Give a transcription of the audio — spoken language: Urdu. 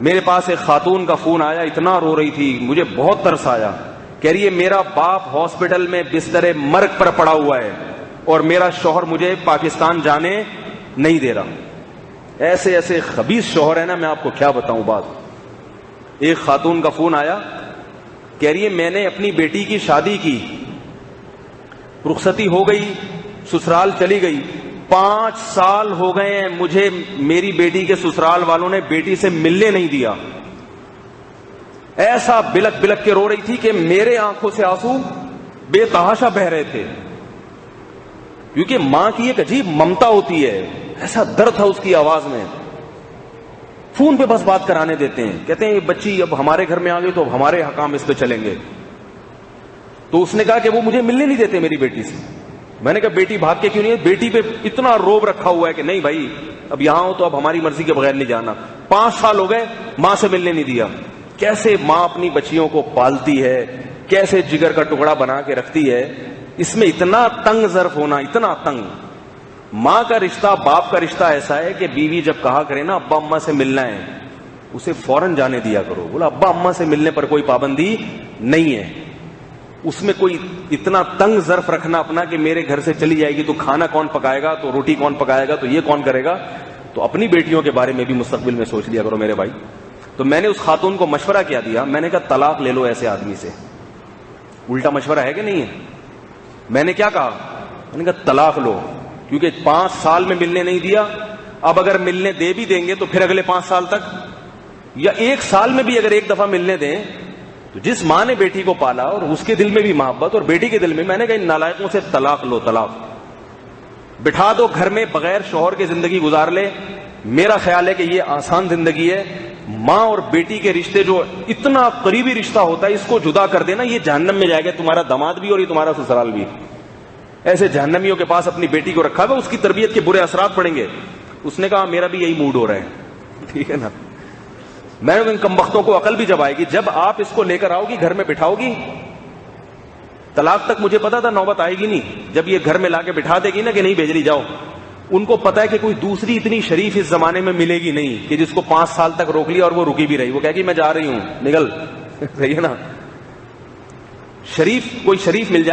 میرے پاس ایک خاتون کا فون آیا, اتنا رو رہی تھی, مجھے بہت ترس آیا. کہہ رہی ہے میرا باپ ہاسپٹل میں بستر مرگ پر پڑا ہوا ہے اور میرا شوہر مجھے پاکستان جانے نہیں دے رہا. ایسے ایسے خبیث شوہر ہے نا, میں آپ کو کیا بتاؤں بات. ایک خاتون کا فون آیا, کہہ رہی ہے میں نے اپنی بیٹی کی شادی کی, رخصتی ہو گئی, سسرال چلی گئی, 5 سال ہو گئے ہیں, مجھے میری بیٹی کے سسرال والوں نے بیٹی سے ملنے نہیں دیا. ایسا بلک بلک کے رو رہی تھی کہ میرے آنکھوں سے آنسو بے تحاشا بہ رہے تھے, کیونکہ ماں کی ایک عجیب ممتا ہوتی ہے. ایسا درد تھا اس کی آواز میں. فون پہ بس بات کرانے دیتے ہیں, کہتے ہیں یہ بچی اب ہمارے گھر میں آ گئی تو اب ہمارے حکام اس پہ چلیں گے. تو اس نے کہا کہ وہ مجھے ملنے نہیں دیتے میری بیٹی سے. میں نے کہا بیٹی بھاگ کے کیوں نہیں ہے؟ بیٹی پہ اتنا روب رکھا ہوا ہے کہ نہیں بھائی اب یہاں ہو تو اب ہماری مرضی کے بغیر نہیں جانا. 5 سال ہو گئے ماں سے ملنے نہیں دیا. کیسے ماں اپنی بچیوں کو پالتی ہے, کیسے جگر کا ٹکڑا بنا کے رکھتی ہے. اس میں اتنا تنگ ظرف ہونا, اتنا تنگ. ماں کا رشتہ, باپ کا رشتہ ایسا ہے کہ بیوی جب کہا کرے نا ابا اماں سے ملنا ہے, اسے فوراً جانے دیا کرو. بولا ابا اماں سے ملنے پر کوئی پابندی نہیں ہے. اس میں کوئی اتنا تنگ ظرف رکھنا اپنا کہ میرے گھر سے چلی جائے گی تو کھانا کون پکائے گا, تو روٹی کون پکائے گا, تو یہ کون کرے گا. تو اپنی بیٹیوں کے بارے میں بھی مستقبل میں سوچ لیا کرو میرے بھائی. تو میں نے اس خاتون کو مشورہ کیا دیا, میں نے کہا طلاق لے لو ایسے آدمی سے. الٹا مشورہ ہے کہ نہیں ہے؟ میں نے کیا کہا, میں نے کہا طلاق لو, کیونکہ 5 سال میں ملنے نہیں دیا. اب اگر ملنے دے بھی دیں گے تو پھر اگلے 5 سال تک, یا 1 سال میں بھی اگر ایک دفعہ ملنے دیں, تو جس ماں نے بیٹی کو پالا اور اس کے دل میں بھی محبت اور بیٹی کے دل میں, میں نے کہا ان نالائقوں سے طلاق لو. طلاق بٹھا دو گھر میں, بغیر شوہر کے زندگی گزار لے. میرا خیال ہے کہ یہ آسان زندگی ہے. ماں اور بیٹی کے رشتے جو اتنا قریبی رشتہ ہوتا ہے, اس کو جدا کر دینا, یہ جہنم میں جائے گا تمہارا داماد بھی اور یہ تمہارا سسرال بھی. ایسے جہنمیوں کے پاس اپنی بیٹی کو رکھا ہوا, اس کی تربیت کے برے اثرات پڑیں گے. اس نے کہا میرا بھی یہی موڈ ہو رہا ہے. ٹھیک ہے نا. میں ان کمبختوں کو عقل بھی جب آئے گی, جب آپ اس کو لے کر آؤ گی گھر میں بٹھاؤ گی, طلاق تک مجھے پتا تھا نوبت آئے گی نہیں. جب یہ گھر میں لا کے بٹھا دے گی نا کہ نہیں بھیج رہی جاؤ, ان کو پتا ہے کہ کوئی دوسری اتنی شریف اس زمانے میں ملے گی نہیں کہ جس کو 5 سال تک روک لیا اور وہ رکی بھی رہی. وہ کہے گی میں جا رہی ہوں, نکل. صحیح ہے نا. شریف, کوئی شریف مل جائے